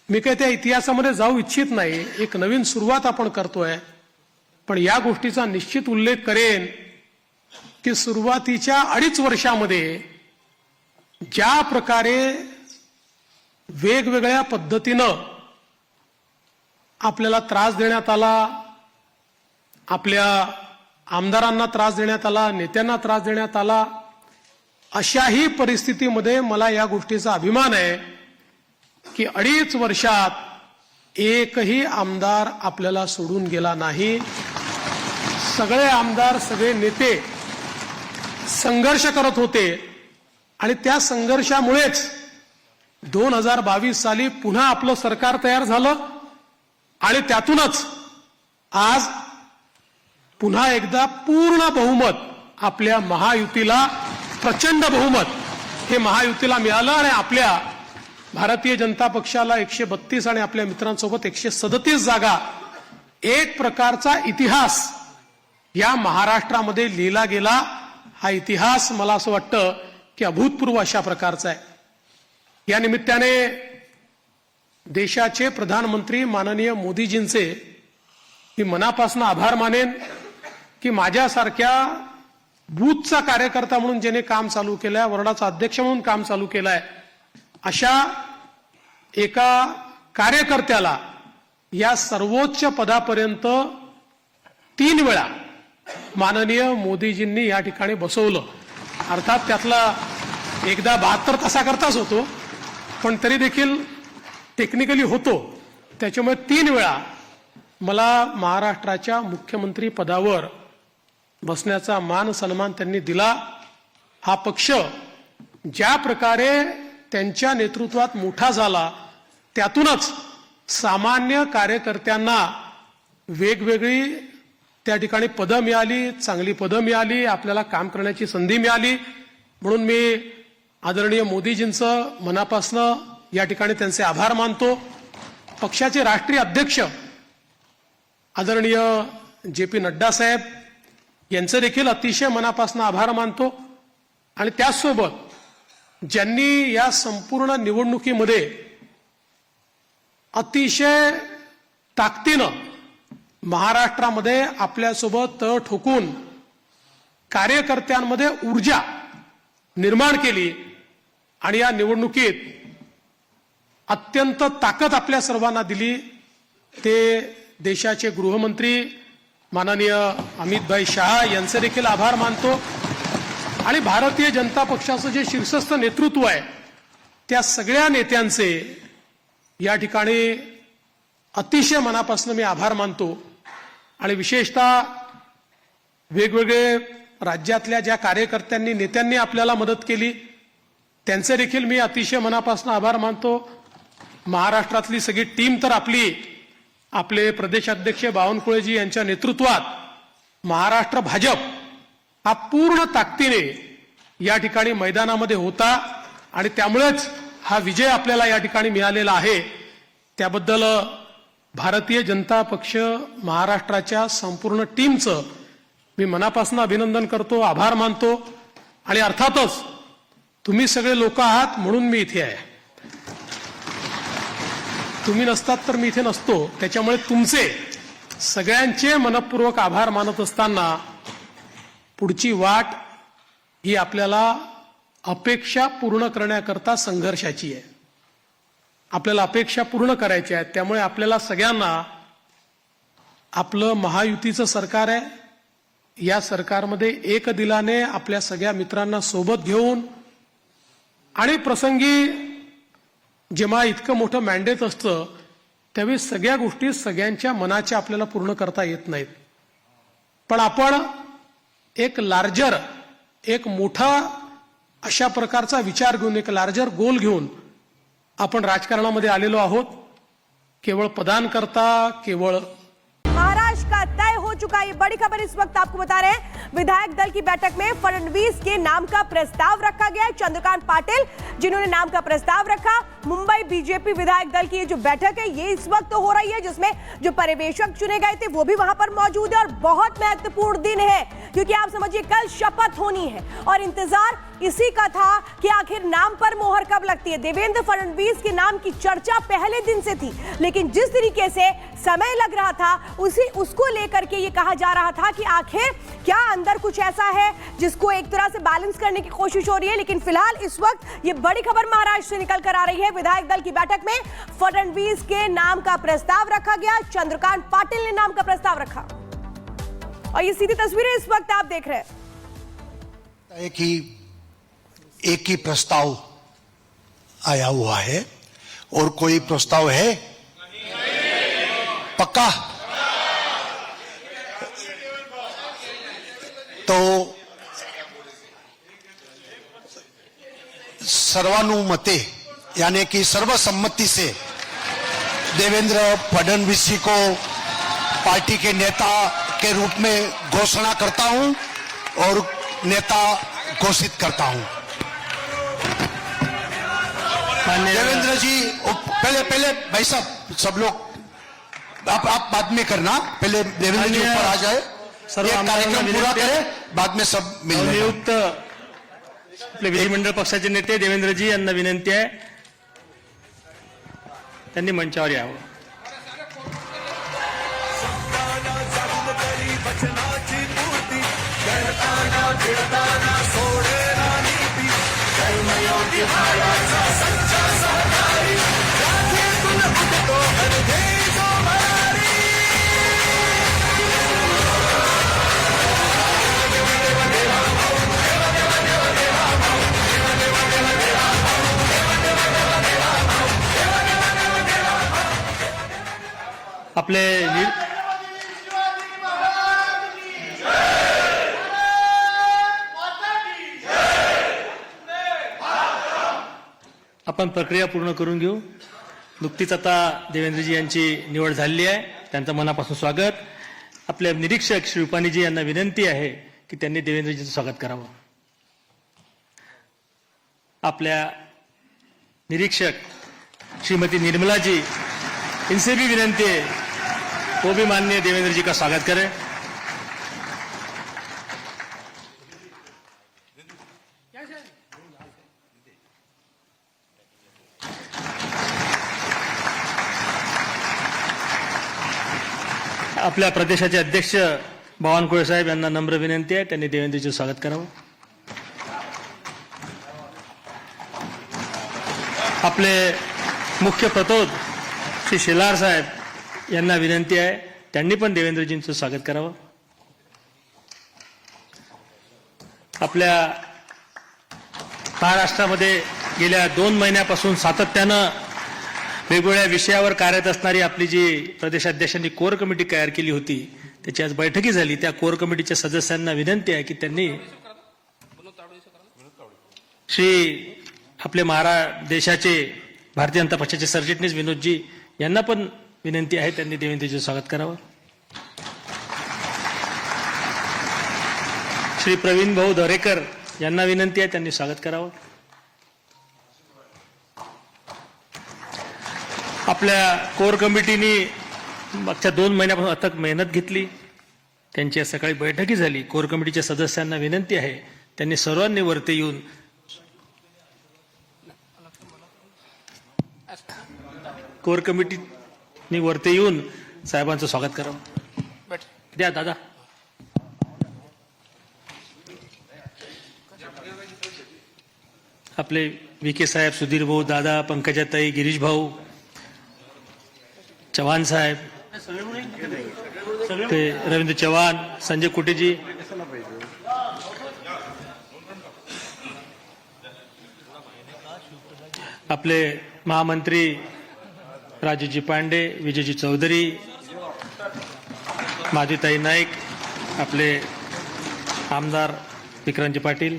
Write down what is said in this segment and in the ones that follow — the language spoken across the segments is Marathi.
मी काही त्या इतिहासामध्ये जाऊ इच्छित नाही, एक नवीन सुरुवात आपण करतोय. पण या गोष्टीचा निश्चित उल्लेख करेन की सुरुवातीच्या 2.5 वर्षामध्ये ज्या प्रकारे वेगवेगळ्या पद्धतीनं आपल्याला त्रास देण्यात आला, आपल्या आमदारांना त्रास देण्यात आला, नेत्यांना त्रास देण्यात आला, अशाही परिस्थितीमध्ये मला या गोष्टीचा अभिमान आहे की 2.5 वर्षात एकही आमदार आपल्याला सोडून गेला नाही. सगळे आमदार, सगळे नेते संघर्ष करत होते आणि त्या संघर्षामुळेच 2022 साली पुन्हा आपलं सरकार तयार झालं आणि त्यातूनच आज पुन्हा एकदा पूर्ण बहुमत आपल्या महायुतीला, प्रचंड बहुमत हे महायुतीला मिळालं आणि आपल्या भारतीय जनता पक्षाला 132 आणि आपल्या मित्रांसोबत 137 जागा, एक प्रकारचा इतिहास या महाराष्ट्रामध्ये लिहिला गेला. हा इतिहास मला असं वाटतं की अभूतपूर्व अशा प्रकारचा आहे. या निमित्ताने देशाचे प्रधानमंत्री माननीय मोदीजींचे मी मनापासून आभार मानेन की माझ्यासारख्या बूथचा कार्यकर्ता म्हणून ज्याने काम चालू केलंय, वॉर्डाचा अध्यक्ष म्हणून काम चालू केलंय, अशा एका कार्यकर्त्याला या सर्वोच्च पदापर्यंत 3 वेळा माननीय मोदीजींनी या ठिकाणी बसवलं. अर्थात त्यातला एकदा 72 तासाकरताच होतो, पण तरी देखील टेक्निकली होतो. त्याच्यामुळे 3 वेळा मला महाराष्ट्राच्या मुख्यमंत्री पदावर बसण्याचा मान सन्मान त्यांनी दिला. हा पक्ष ज्या प्रकारे त्यांच्या नेतृत्वात मोठा झाला, त्यातूनच सामान्य कार्यकर्त्यांना वेगवेगळी त्या ठिकाणी पदं मिळाली, चांगली पदं मिळाली, आपल्याला काम करण्याची संधी मिळाली. म्हणून मी आदरणीय मोदीजींचं मनापासून या ठिकाणी त्यांचे आभार मानतो. पक्षाचे राष्ट्रीय अध्यक्ष आदरणीय JP नड्डा साहेब यांचे देखील अतिशय मनापासून आभार मानतो. आणि त्याचसोबत ज्यांनी या संपूर्ण निवडणुकीमध्ये अतिशय ताकदीनं महाराष्ट्रामध्ये आपल्यासोबत तळ ठोकून कार्यकर्त्यांमध्ये ऊर्जा निर्माण केली आणि या निवडणुकीत अत्यंत ताकद आपल्या सर्वांना दिली, ते देशाचे गृहमंत्री माननीय अमितभाई शहा यांचे देखील आभार मानतो. आणि भारतीय जनता पक्षाचं जे शीर्षस्थ नेतृत्व आहे त्या सगळ्या नेत्यांचे या ठिकाणी अतिशय मनापासून मी आभार मानतो. आणि विशेषतः वेगवेगळे राज्यातल्या ज्या कार्यकर्त्यांनी, नेत्यांनी आपल्याला मदत केली त्यांचे देखील मी अतिशय मनापासून आभार मानतो. महाराष्ट्रातली सगळी टीम तर आपले प्रदेशाध्यक्ष बावनकुळेजी यांच्या नेतृत्वात महाराष्ट्र भाजप हा पूर्ण ताकदीने या ठिकाणी मैदानामध्ये होता आणि त्यामुळेच हा विजय आपल्याला या ठिकाणी मिळालेला आहे. त्याबद्दल भारतीय जनता पक्ष महाराष्ट्राच्या संपूर्ण टीमचं मी मनापासून अभिनंदन करतो, आभार मानतो. आणि अर्थातच तुम्ही सगळे लोक आहात म्हणून मी इथे आहे. तुम्ही नसतात तर मी इथे नसतो. त्याच्यामुळे तुमचे सगळ्यांचे मनपूर्वक आभार मानत असताना पुढची वाट ही आपल्याला अपेक्षा पूर्ण करण्याकरता संघर्षाची आहे. आपल्याला अपेक्षा पूर्ण करायची आहेत. त्यामुळे आपल्याला सगळ्यांना आपलं महायुतीचं सरकार आहे, या सरकारमध्ये एक दिलाने आपल्या सगळ्या मित्रांना सोबत घेऊन आणि प्रसंगी जेव्हा इतकं मोठं मॅन्डेट असतं त्यावेळी सगळ्या गोष्टी सगळ्यांच्या मनाच्या आपल्याला पूर्ण करता येत नाहीत. पण आपण एक लार्जर, एक मोठा अशा प्रकारचा विचार घेऊन, एक लार्जर गोल घेऊन आपण राजकारणामध्ये आलेलो आहोत. केवळ पदांकरता, केवळ महाराष्ट्र का तय हो चुका ये बड़ी खबर इस वक्त आपको बता रहे हैं। विधायक दल की बैठक में फडणवीस के नाम का प्रस्ताव रखा गया है। चंद्रकांत पाटिल जिन्होंने नाम का प्रस्ताव रखा। मुंबई बीजेपी विधायक दल की ये जो बैठक है ये इस वक्त हो रही है, जिसमें जो पर्यवेक्षक चुने गए थे वो भी वहां पर मौजूद है। और बहुत महत्वपूर्ण दिन है क्योंकि आप समझिए कल शपथ होनी है और इंतजार इसी का था कि आखिर नाम पर मोहर कब लगती है। देवेंद्र फडणवीस के नाम की चर्चा पहले दिन से थी, लेकिन जिस तरीके से समय लग रहा था उसको लेकर के ये कहा जा रहा था कि आखिर क्या अंदर कुछ ऐसा है जिसको एक तरह से बैलेंस करने की कोशिश हो रही है। लेकिन फिलहाल इस वक्त ये बड़ी खबर महाराष्ट्र से निकल कर आ रही है। विधायक दल की बैठक में फडणवीस के नाम का प्रस्ताव रखा गया, चंद्रकांत पाटिल ने नाम का प्रस्ताव रखा और ये सीधी तस्वीरें इस वक्त आप देख रहे हैं। एक ही प्रस्ताव आया हुआ है और कोई प्रस्ताव है? पक्का? तो सर्वानुमते यानी कि सर्वसम्मति से देवेंद्र फडणवीस जी को पार्टी के नेता के रूप में घोषणा करता हूं और नेता घोषित करता हूं। देवेंद्र जी पहले भाई साहब सब लोग आप बाद में करना, पहले देवेंद्र जी ऊपर आ जाए, कार्यक्रम पूरा करें, बाद में सब मिल नियुक्त आपले विधिमंडळ पक्षाचे नेते देवेंद्रजी यांना विनंती आहे त्यांनी मंचावर यावं। आपले आपण प्रक्रिया पूर्ण करून घेऊ। नुकतीच आता देवेंद्रजी यांची निवड झालेली आहे, त्यांचं मनापासून स्वागत। आपले निरीक्षक श्री रुपानीजी यांना विनंती आहे की त्यांनी देवेंद्रजींचं स्वागत करावं। आपल्या निरीक्षक श्रीमती निर्मला जी, इनसे भी विनंती है वो भी माननीय देवेंद्र जी का स्वागत करें। आपल्या प्रदेशाचे अध्यक्ष बावनकुळे साहेब यांना नम्र विनंती आहे त्यांनी देवेंद्रजीचं स्वागत करावं। आपले मुख्य प्रतोद श्री शेलार साहेब यांना विनंती आहे त्यांनी पण देवेंद्रजींचं स्वागत करावं। आपल्या महाराष्ट्रामध्ये गेल्या 2 महिन्यापासून सातत्यानं वेगवेगळ्या विषयावर कार्यरत असणारी आपली जी प्रदेशाध्यक्षांनी कोर कमिटी तयार केली होती त्याची आज बैठकी झाली। त्या कोर कमिटीच्या सदस्यांना विनंती आहे की त्यांनी श्री आपले देशाचे भारतीय जनता पक्षाचे सरचिटणीस विनोदजी यांना पण विनंती आहे त्यांनी देवेंद्रजीचं स्वागत करावं। श्री प्रवीण भाऊ दरेकर यांना विनंती आहे त्यांनी स्वागत करावं। आपल्या कोर कमिटीने मागच्या 2 महिन्यापासून अथक मेहनत घेतली, त्यांची आज सकाळी बैठकी झाली। कोर कमिटीच्या सदस्यांना विनंती आहे त्यांनी सर्वांनी वरती येऊन कोर कमिटीने वरती येऊन साहेबांचं स्वागत करावं। द्या दादा। आपले विके साहेब, सुधीर भाऊ, दादा, पंकजाताई, गिरीश भाऊ, चव्हाण साहेब, ते रवींद्र चव्हाण, संजय कुटेजी, आपले महामंत्री राजूजी पांडे, विजयजी चौधरी, माधुताई नाईक, आपले आमदार विक्रांतजी पाटील।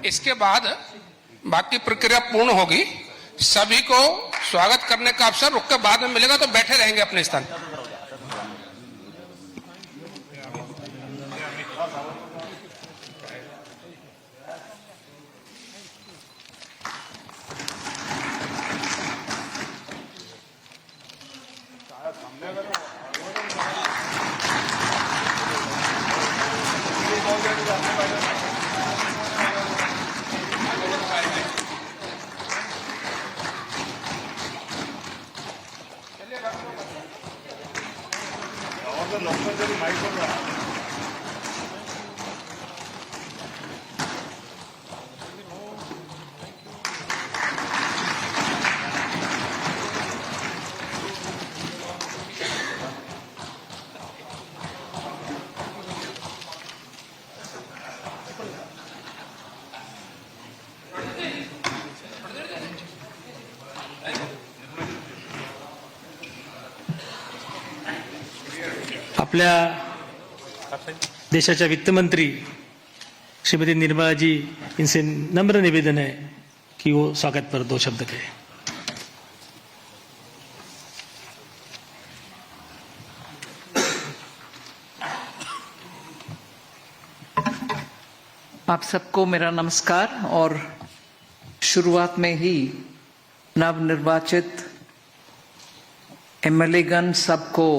इसके बाद बाकी प्रक्रिया पूर्ण होगी। सभी को स्वागत करने का अवसर रुक के बाद में मिलेगा, तो बैठे रहेंगे अपने स्थान। सामने आपल्या देशाच्या वित्तमंत्री श्रीमती निर्मलाजी इनसे नम्र निवेदन है कि वो स्वागत पर 2 शब्द कहें। आप सबको मेरा नमस्कार। और शुरुआत में ही नवनिर्वाचित एमएलए गण सबको